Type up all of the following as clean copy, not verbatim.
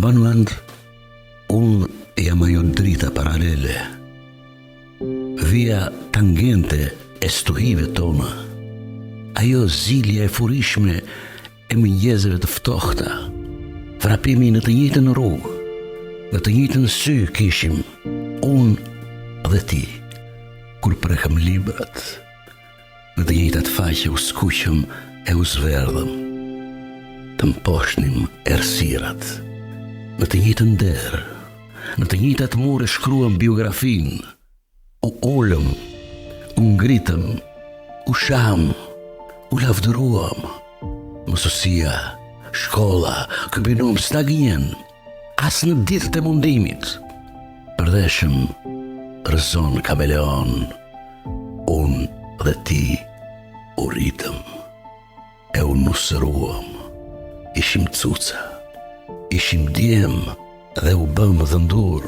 mban mend, unë jam ajo drita paralele, via tangente e stuhive tona, ajo zilja e furishme e mëngjezeve të ftohta, vrapimi në të njëjtën rrugë, në të njëjtën sy kishim, unë dhe ti, kur prekëm librat, në të njëjtat faqe u skuqëm e u zverdhëm, të mposhnim errësirat, në të njëjtën derë, në të njëjtat mure shkruam biografin, u olëm, u ngritëm, u sham, u lavdëruam, mësësia, shkolla, këmbinum stagjen, as në ditë të mundimit, përdeshëm, rëzon kameleon, unë dhe ti u rritëm, e u nusëruam, ishim cuca, ishim djem dhe u bëm dhëndur,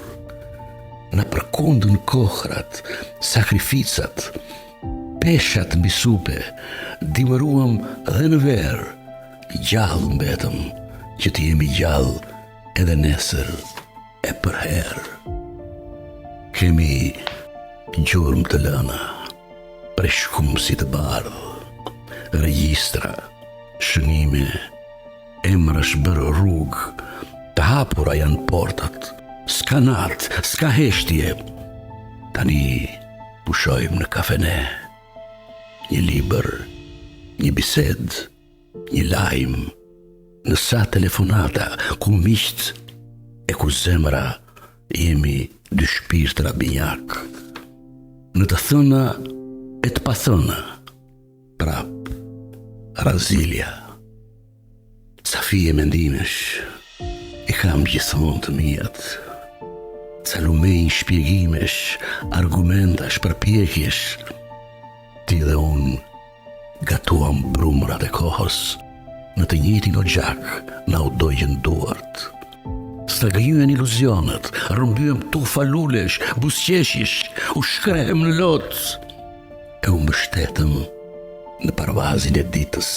na përkundën kohrat, sakrificat, peshat mbi supe, dimëruam dhe në verë, gjallë mbetëm, që të jemi gjallë edhe nesër e përherë. Kemi gjurmë të lëna, prej shkumësi të bardhë, regjistra, shënime, emrash bërë rrugë, të hapura janë portat, s'ka natë, s'ka heshtje. Tani pushojmë në kafene, një libër, një bised, një lajm, në sa telefonata, ku miqt e ku zemra jemi dy shpirtra binjak, në të thëna e të pathëna, prap, razilja. Ca fije mendimesh, i kam gjithmonë të mijat, ca lumej shpjegimesh, argumentash, përpjekjesh, ti dhe unë gatuam brumrat e kohës, në të njëjtin oxhak na u dojën duart. Stagëjyen iluzionet, rrëmbyem tufa lulesh, buzëqeshish, u shkrehem në lot, e u mbështetëm në parvazin e ditës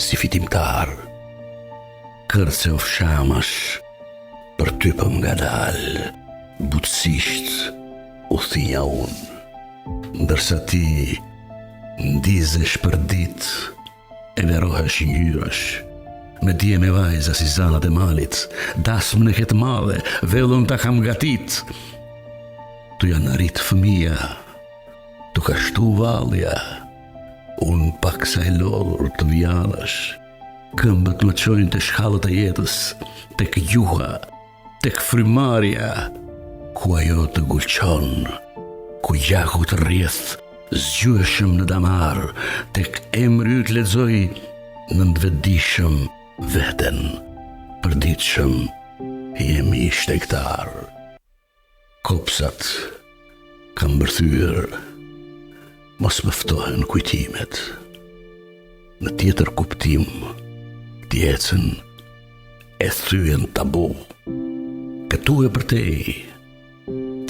si fitimtar. Kërce o fshamash, për typëm nga dalë, butësisht u thinja unë, ndërsa ti ndizesh për ditë, e verohesh ngjyrash, me dje me vajza si zanat e malit, dasmë në ketë madhe, vellën ta kam gatit. Tu janë arrit fëmija, tu ka shtu valja, unë pak sa e lodhur të vjanash, këmbët më qojnë të shkallët e jetës, tek gjuha, tek frymarja, ku ajo të gulqon, ku gjaku të rrjedh, zgjuheshëm në damar, tek emri yt lexoj në ndvetëdijshëm veten, përditshëm jemi shtektar. Kopsat kam bërthyer, mos më ftohen kujtimet, në tjetër kuptim, tjecën e thyen tabu, këtu e përtej,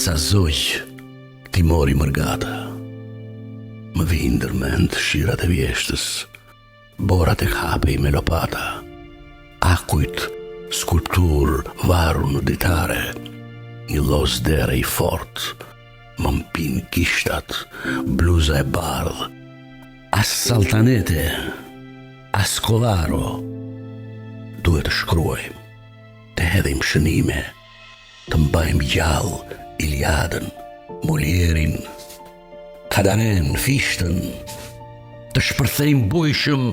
ca zogj ti mori mërgata. Më vi ndërmend shirat e vjeshtës, borat e kapej me lopata, akujt skulptur varu në ditare, një loz dere i fort, më mpin kishtat, bluza e bardh, as saltanete, as kolaro. Duhet të shkruajmë, të hedhim shënime, të mbajmë gjallë Iliadën, Molierin, Kadaren, Fishtën, të shpërthejmë bujshëm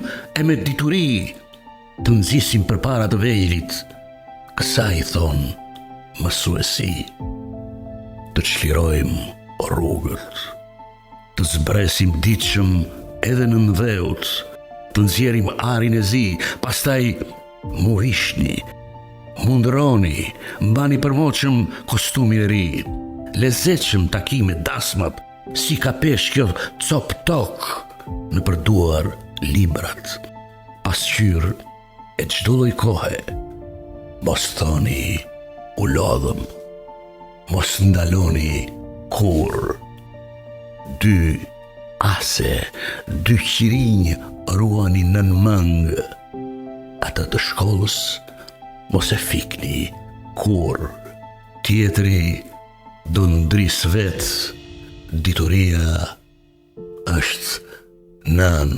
e me dituri, të nxisim përpara të vejlit, kësaj thonë mësuesi, të çlirojmë rrugët, të zbresim ditshëm edhe në ndheut, të nxjerrim arin e zi, pastaj murishni, mundroni, mbani përmoqëm kostumin e ri, lezetshëm takimet, dasmat, si ka pesh kjo cop tok, në përduar librat, pasqyr e çdo lloj kohe. Mos thoni u lodhëm, mos ndaloni kur. Dy ase, dy qirinj ruani nën mëngë, ata të shkollës mos e fikni kur tjetri do ndris vetë, dituria është nan